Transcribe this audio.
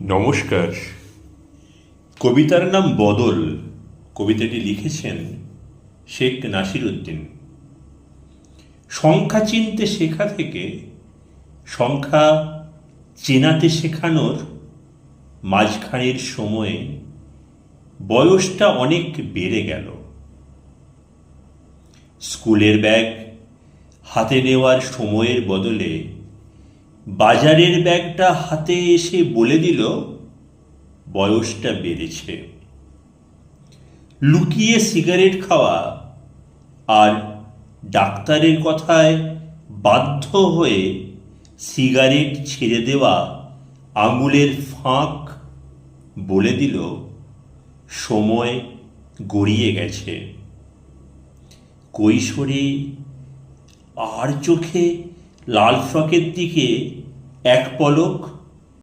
নমস্কার। কবিতার নাম বদল। কবিতাটি লিখেছেন শেখ নাসির উদ্দিন। সংখ্যা চিনতে শেখা থেকে সংখ্যা চেনাতে শেখানোর মাঝখানের সময়ে বয়সটা অনেক বেড়ে গেল। স্কুলের ব্যাগ হাতে নেওয়ার সময়ের বদলে বাজারের ব্যাগটা হাতে এসে বলে দিল বয়সটা বেড়েছে। লুকিয়ে সিগারেট খাওয়া আর ডাক্তারের কথায় বাধ্য হয়ে সিগারেট ছেড়ে দেওয়া আঙুলের ফাঁক বলে দিল সময় গড়িয়ে গেছে। কৈশোরে আর চোখে লাল ফ্রকের দিকে এক পলক